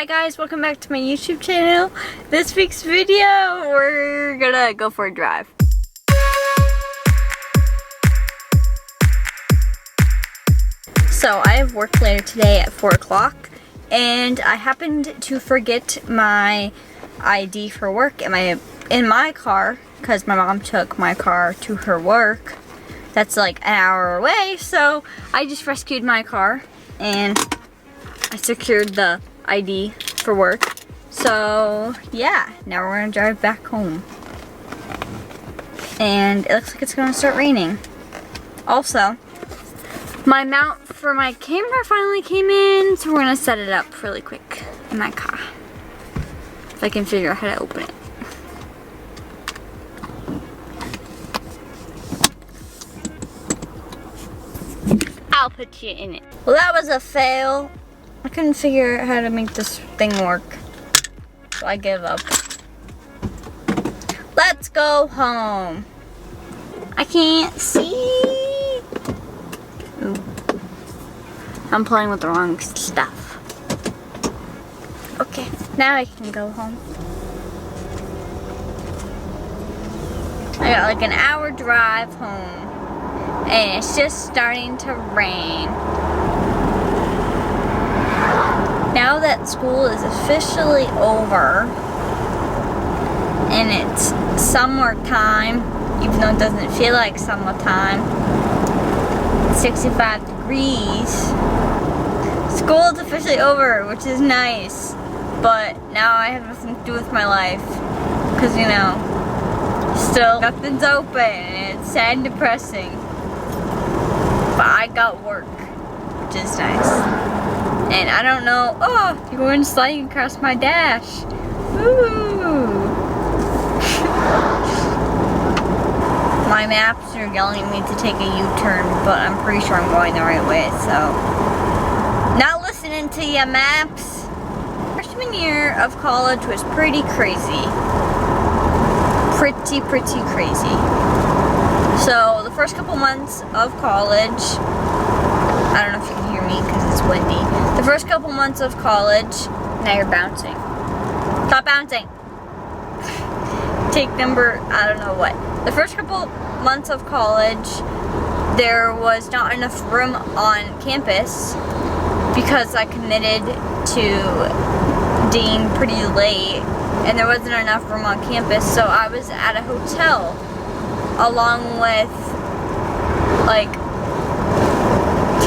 Hi guys, welcome back to my YouTube channel. This week's video, we're gonna go for a drive. So I have work later today at 4 o'clock and I happened to forget my ID for work in my car because my mom took my car to her work. That's like an hour away, so I just rescued my car and I secured the ID for work. So yeah, now we're gonna drive back home. And it looks like it's gonna start raining. Also, my mount for my camera finally came in, so we're gonna set it up really quick in my car. If I can figure out how to open it. I'll put you in it. Well, that was a fail. I couldn't figure out how to make this thing work, so I give up. Let's go home. I can't see. Ooh. I'm playing with the wrong stuff. Okay, now I can go home. I got like an hour drive home, and it's just starting to rain. Now that school is officially over and it's summertime, even though it doesn't feel like summertime, 65 degrees. School is officially over, which is nice, but now I have nothing to do with my life because, you know, still nothing's open and it's sad and depressing. But I got work, which is nice. And I don't know, oh, you're going sliding across my dash. Ooh. My maps are yelling at me to take a U-turn, but I'm pretty sure I'm going the right way, so. Not listening to ya, maps. Freshman year of college was pretty crazy. Pretty crazy. So the first couple months of college, I don't know if you can hear me because it's windy. The first couple months of college, now you're bouncing. Stop bouncing. Take number, I don't know what. The first couple months of college, there was not enough room on campus because I committed to being pretty late and there wasn't enough room on campus, so I was at a hotel along with like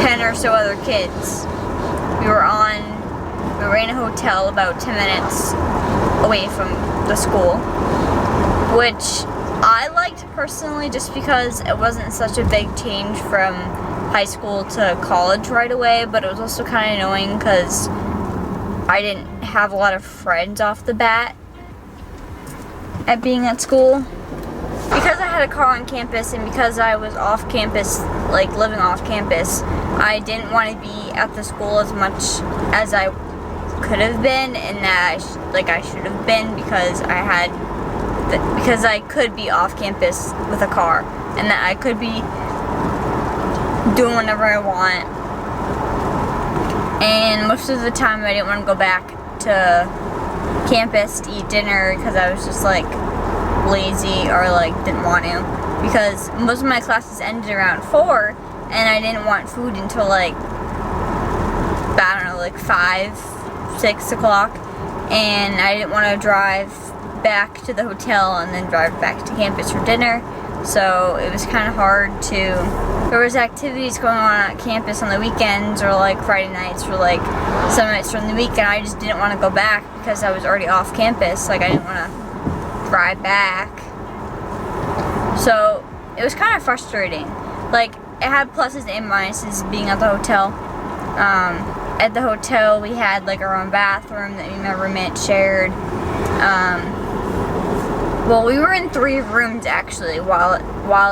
10 or so other kids. We were in a hotel about 10 minutes away from the school, which I liked personally just because it wasn't such a big change from high school to college right away, but it was also kind of annoying because I didn't have a lot of friends off the bat at being at school. Because I had a car on campus and because I was off campus, like living off campus, I didn't want to be at the school as much as I could have been, and that I should have been because because I could be off campus with a car and that I could be doing whatever I want. And most of the time I didn't want to go back to campus to eat dinner because I was just like lazy or like didn't want to, because most of my classes ended around 4 and I didn't want food until like, I don't know, like 5, 6 o'clock, and I didn't want to drive back to the hotel and then drive back to campus for dinner, so it was kind of hard to, there was activities going on at campus on the weekends or like Friday nights or like some nights from the week, and I just didn't want to go back because I was already off campus, like I didn't want to drive back. So it was kind of frustrating. Like, it had pluses and minuses being at the hotel. At the hotel we had like our own bathroom that me and my roommate shared. Well, we were in 3 rooms actually while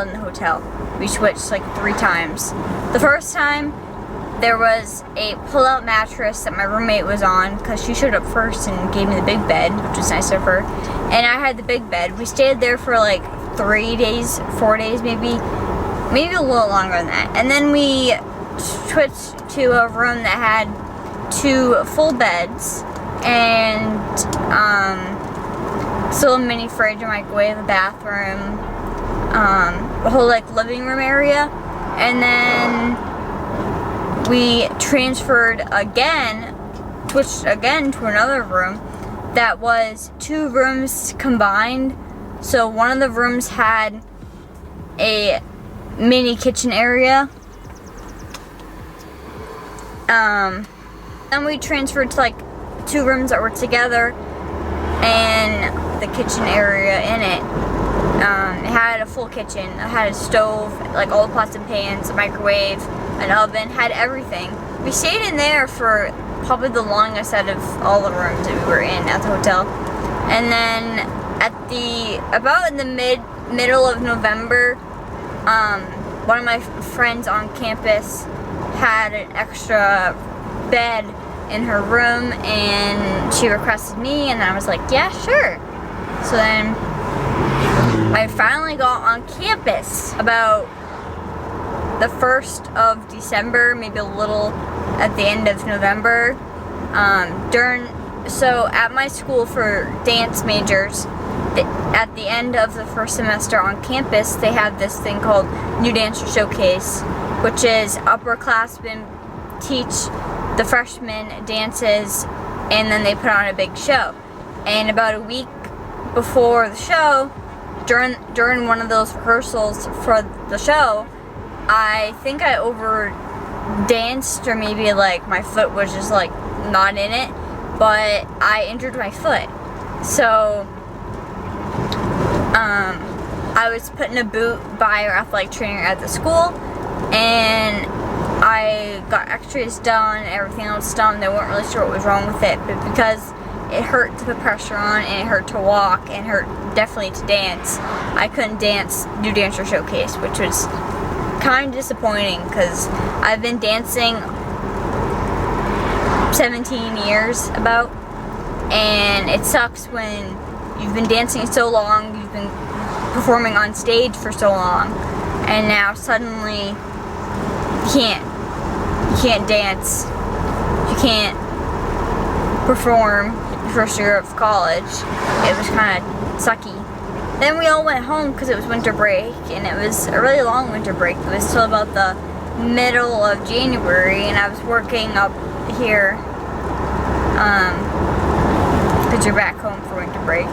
in the hotel. We switched like 3 times. The first time there was a pull-out mattress that my roommate was on because she showed up first and gave me the big bed, which was nice of her. And I had the big bed. We stayed there for like 3 days, 4 days maybe a little longer than that. And then we switched to a room that had 2 full beds, and still a mini fridge, a microwave, a bathroom, the whole like living room area. And then we transferred again, switched again to another room that was 2 rooms combined. So one of the rooms had a mini kitchen area. Then we transferred to like 2 rooms that were together and the kitchen area in it. It had a full kitchen. It had a stove, like all the pots and pans, a microwave, an oven, had everything. We stayed in there for probably the longest out of all the rooms that we were in at the hotel. And then about in the middle of November, one of my friends on campus had an extra bed in her room, and she requested me, and I was like, yeah, sure. So then I finally got on campus about the 1st of December, maybe a little at the end of November. So at my school for dance majors, at the end of the first semester on campus, they have this thing called New Dancer Showcase, which is upperclassmen teach the freshmen dances, and then they put on a big show. And about a week before the show, during one of those rehearsals for the show, I think I over danced, or maybe like my foot was just like not in it, but I injured my foot. So I was put in a boot by our athletic trainer at the school, and I got x-rays done, everything else done. They weren't really sure what was wrong with it, but because it hurt to put pressure on, and it hurt to walk, and it hurt definitely to dance, I couldn't dance New Dancer Showcase, which was kind of disappointing because I've been dancing 17 years about, and it sucks when you've been dancing so long, you've been performing on stage for so long, and now suddenly you can't dance, you can't perform your first year of college. It was kind of sucky. Then we all went home because it was winter break, and it was a really long winter break. It was till about the middle of January, and I was working up here because you're back home for winter break.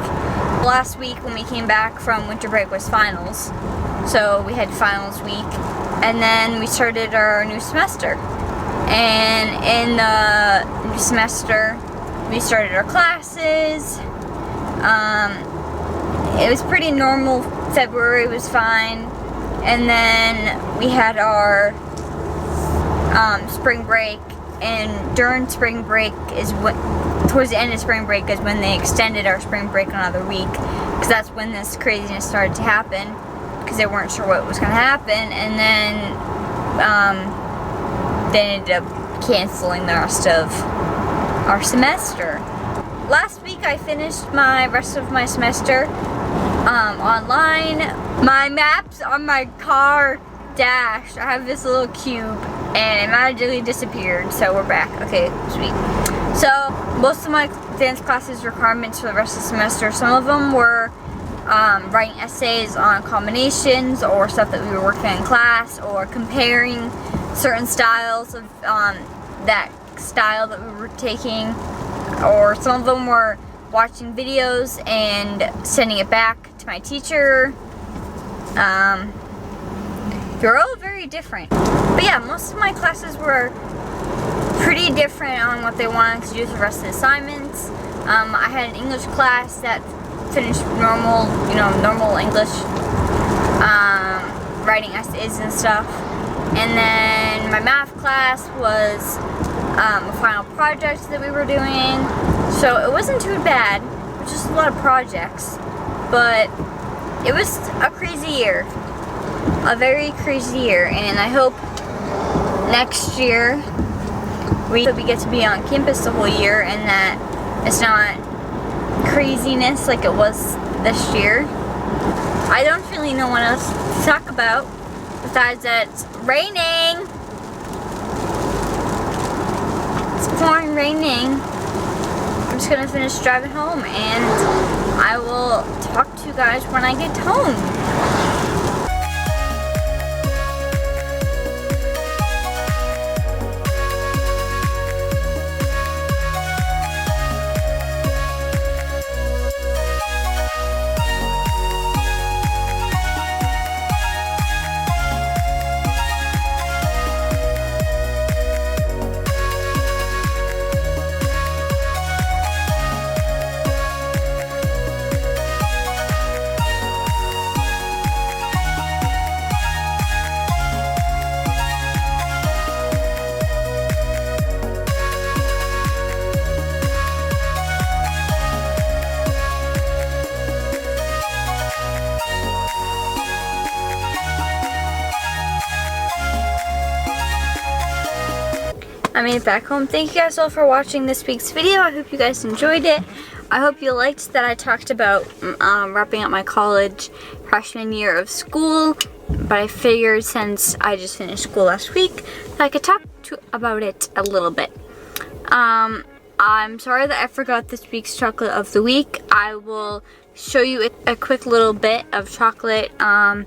Last week when we came back from winter break was finals, so we had finals week, and then we started our new semester. And in the new semester, we started our classes. It was pretty normal. February was fine, and then we had our spring break. And during spring break towards the end of spring break is when they extended our spring break another week, because that's when this craziness started to happen, because they weren't sure what was going to happen, and then they ended up canceling the rest of our semester. Last week I finished my rest of my semester online. My maps on my car dash, I have this little cube, and it magically disappeared, so we're back. Okay, sweet. So most of my dance classes requirements for the rest of the semester, some of them were writing essays on combinations or stuff that we were working on in class, or comparing certain styles of that style that we were taking, or some of them were watching videos and sending it back to my teacher. They're all very different. But yeah, most of my classes were pretty different on what they wanted to do for the rest of the assignments. I had an English class that finished normal English, writing essays and stuff. And then my math class was a final project that we were doing. So it wasn't too bad. It was just a lot of projects. But it was a crazy year. A very crazy year. And I hope next year we get to be on campus the whole year, and that it's not craziness like it was this year. I don't really know what else to talk about besides that it's raining. It's pouring raining. I'm just gonna finish driving home, and I will talk to you guys when I get home. I made it back home. Thank you guys all for watching this week's video. I hope you guys enjoyed it. I hope you liked that I talked about wrapping up my college freshman year of school. But I figured since I just finished school last week, that I could talk about it a little bit. I'm sorry that I forgot this week's chocolate of the week. I will show you a quick little bit of chocolate, of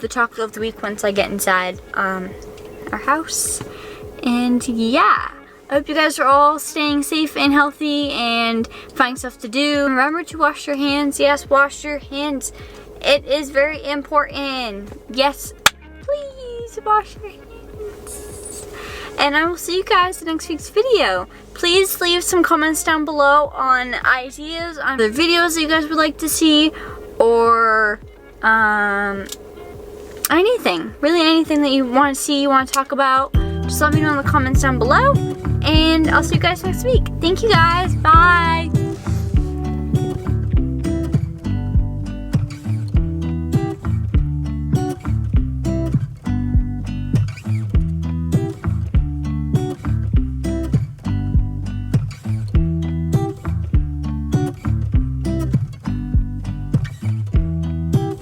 the chocolate of the week once I get inside our house. And yeah, I hope you guys are all staying safe and healthy and finding stuff to do. Remember to wash your hands. Yes, wash your hands. It is very important. Yes, please wash your hands. And I will see you guys in next week's video. Please leave some comments down below on ideas, on the videos that you guys would like to see, or anything. Really anything that you want to see, you want to talk about. Just let me know in the comments down below, and I'll see you guys next week. Thank you guys. Bye.